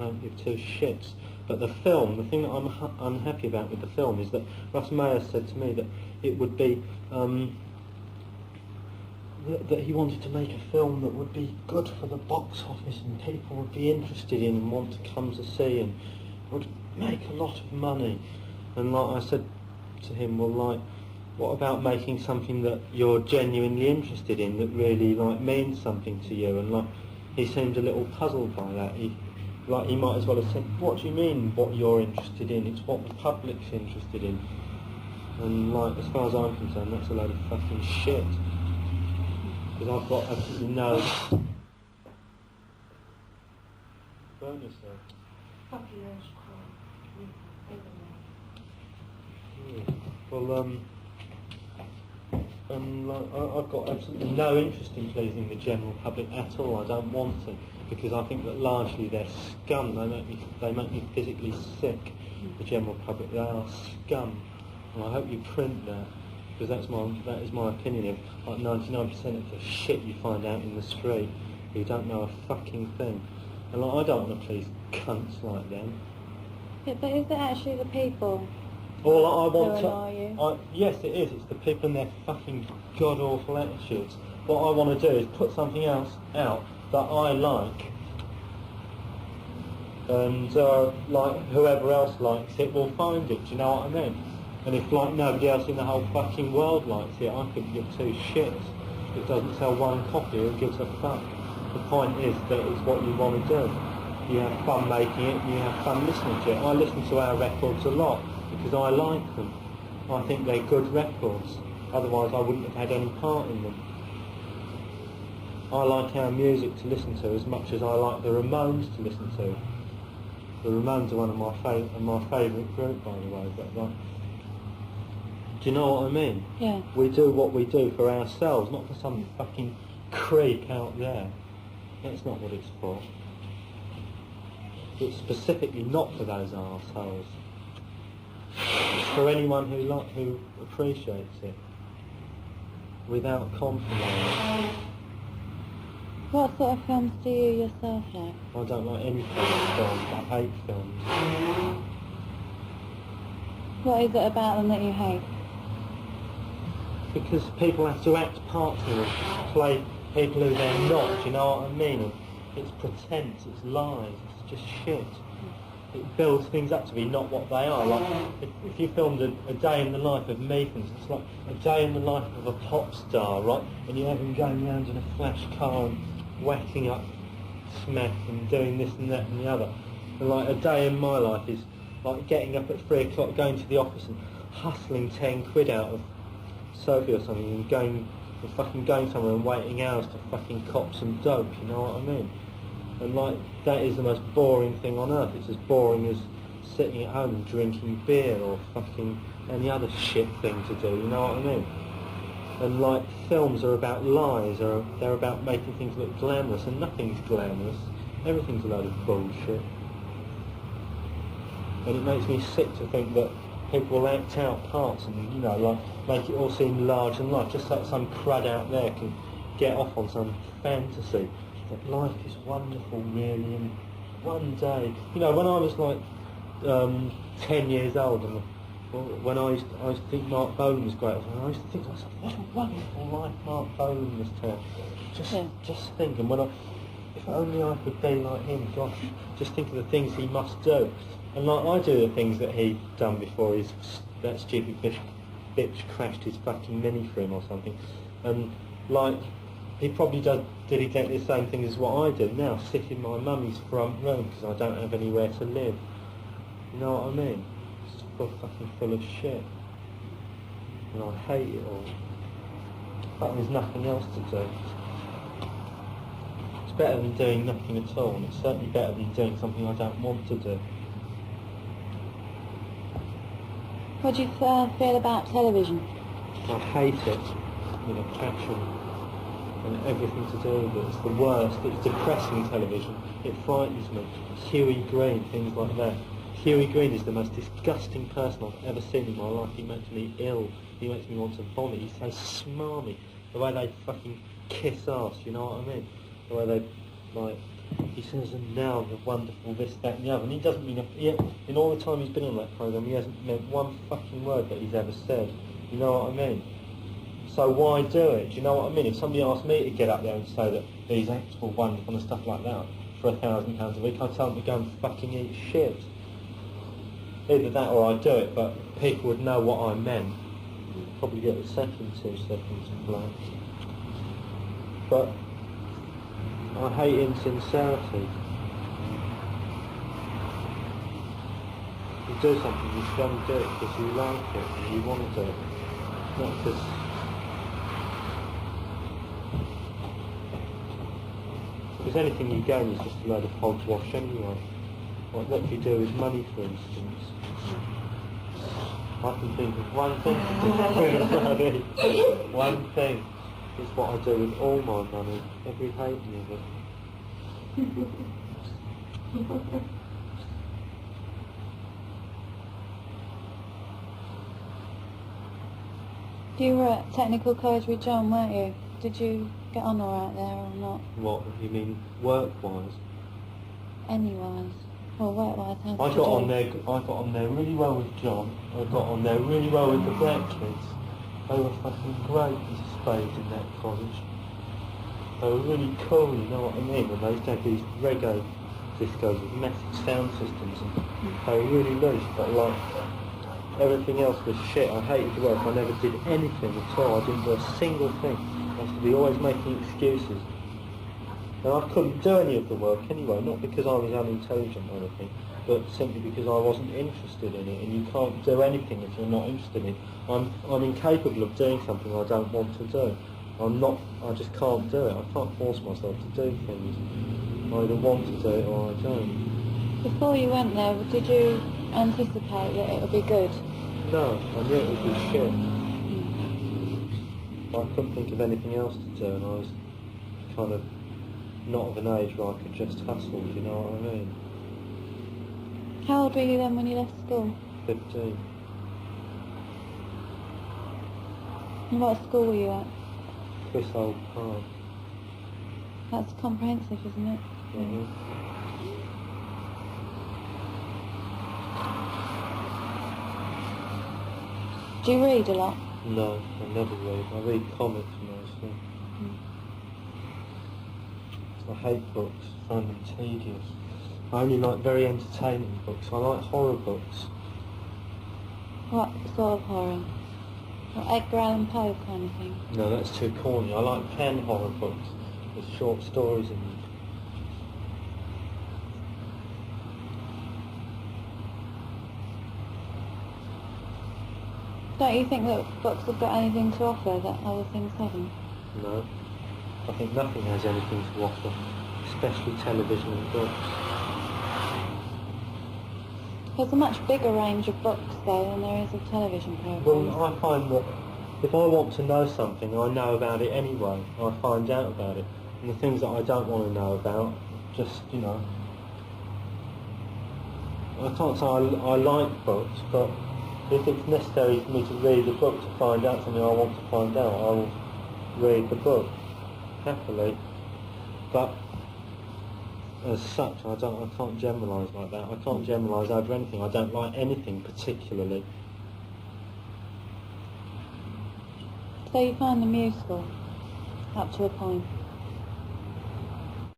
don't give two shits. But the film, the thing that I'm unhappy about with the film is that Russ Meyer said to me that it would be that he wanted to make a film that would be good for the box office and people would be interested in and want to come to see and would make a lot of money. And like I said to him, well, like, what about making something that you're genuinely interested in, that really like means something to you? And like, he seemed a little puzzled by that. He might as well have said, what do you mean what you're interested in? It's what the public's interested in. And like, as far as I'm concerned, that's a load of fucking shit. Because I've got absolutely no... Burn yourself. Well, like, I've got absolutely no interest in pleasing the general public at all. I don't want to, because I think that largely they're scum. They make me physically sick. The general public, they are scum. And I hope you print that, because that is my opinion of like 99% of the shit you find out in the street. You don't know a fucking thing. And like, I don't want to please cunts like them. Yeah, but is it actually the people? All I want who annoy you? yes, it is. It's the people and their fucking god-awful attitudes. What I want to do is put something else out that I like, and like whoever else likes it will find it. Do you know what I mean? And if like nobody else in the whole fucking world likes it, I could give two shits. It doesn't sell one copy. Who gives a fuck? The point is that it's what you want to do. You have fun making it. You have fun listening to it. I listen to our records a lot, because I like them. I think they're good records. Otherwise I wouldn't have had any part in them. I like our music to listen to as much as I like the Ramones to listen to. The Ramones are one of my favourite group, by the way. But like, do you know what I mean? Yeah. We do what we do for ourselves, not for some fucking creep out there. That's not what it's for. It's specifically not for those arseholes. It's for anyone who appreciates it, without compromise. What sort of films do you yourself like? I don't like any kind of films. I hate films. What is it about them that you hate? Because people have to act parts in it, play people who they're not. Do you know what I mean? And it's pretense, it's lies, it's just shit. It builds things up to be not what they are. Like, if you filmed a day in the life of me, for instance, like a day in the life of a pop star, right? And you have him going around in a flash car and whacking up smack and doing this and that and the other. And like a day in my life is like getting up at 3 o'clock, going to the office and hustling 10 quid out of Sophie or something and going somewhere and waiting hours to fucking cop some dope, you know what I mean? And like, that is the most boring thing on earth. It's as boring as sitting at home and drinking beer or fucking any other shit thing to do, you know what I mean? And like, films are about lies, or they're about making things look glamorous, and nothing's glamorous. Everything's a load of bullshit. And it makes me sick to think that people will act out parts and, you know, like, make it all seem large and life, just like some crud out there can get off on some fantasy that life is wonderful, really, and one day, you know, when I was like 10 years old, and when I used to think Mark Bolan was great, I used to think to myself, what a wonderful life Mark Bolan must have. Just think, and if only I could be like him, gosh, just think of the things he must do. And like, I do the things that he'd done before that stupid bitch crashed his fucking Mini for him or something. And like, he probably did exactly the same thing as what I do now, sit in my mummy's front room because I don't have anywhere to live. You know what I mean? It's fucking full of shit. And I hate it all. But there's nothing else to do. It's better than doing nothing at all, and it's certainly better than doing something I don't want to do. What do you feel about television? I hate it with a passion, and everything to do with it. It's the worst. It's depressing television. It frightens me. Huey Green, things like that. Huey Green is the most disgusting person I've ever seen in my life. He makes me ill. He makes me want to vomit. He's so smarmy. The way they fucking kiss ass, you know what I mean? The way they, like, he says, and now the wonderful this, that and the other, and he doesn't mean, in all the time he's been on that programme, he hasn't meant one fucking word that he's ever said. You know what I mean? So why do it? Do you know what I mean? If somebody asked me to get up there and say that he's actual wonderful and stuff like that for £1,000 a week, I'd tell them to go and fucking eat shit. Either that or I'd do it, but people would know what I meant. Probably get the second 2 seconds blank. But I hate insincerity. You do something, you should only do it because you like it and you want to do it, not because anything you gain is just a load of hogwash anyway. Like what you do with money, for instance. I can think of one thing with money. One thing is what I do with all my money, every halfpenny of it. You were at Technical College with John, weren't you? Did you get on alright there or not? What, you mean work-wise? Anywise. Well, work-wise, how I did got you do? on there really well with John. I got on there really well with the black kids. They were fucking great as spades in that college. They were really cool, you know what I mean? And they used to have these reggae discos with massive sound systems and they were really loose, but like everything else was shit. I hated work. I never did anything at all. I didn't do a single thing. I used to be always making excuses. And I couldn't do any of the work anyway, not because I was unintelligent or anything, but simply because I wasn't interested in it, and you can't do anything if you're not interested in it. I'm incapable of doing something I don't want to do. I just can't do it. I can't force myself to do things. I either want to do it or I don't. Before you went there, did you anticipate that it would be good? No, I knew it would be shit. I couldn't think of anything else to do, and I was kind of not of an age where I could just hustle, do you know what I mean? How old were you then when you left school? 15. And what school were you at? Chris Old Park. That's comprehensive, isn't it? Mm-hmm. Do you read a lot? No, I never read. I read comics mostly. I hate books, I find them tedious. I only like very entertaining books. I like horror books. What sort of horror? Like Edgar Allan Poe kind of thing? No, that's too corny. I like pen horror books with short stories in them. Don't you think that books have got anything to offer that other things haven't? No. I think nothing has anything to offer, especially television and books. There's a much bigger range of books though than there is of television programmes. Well, I find that if I want to know something, I know about it anyway. I find out about it. And the things that I don't want to know about, just, you know... I can't say I like books, but if it's necessary for me to read a book to find out something I want to find out, I will read the book, happily. But as such, I can't generalise like that. I can't generalise over anything. I don't like anything particularly. So you find them useful, up to a point?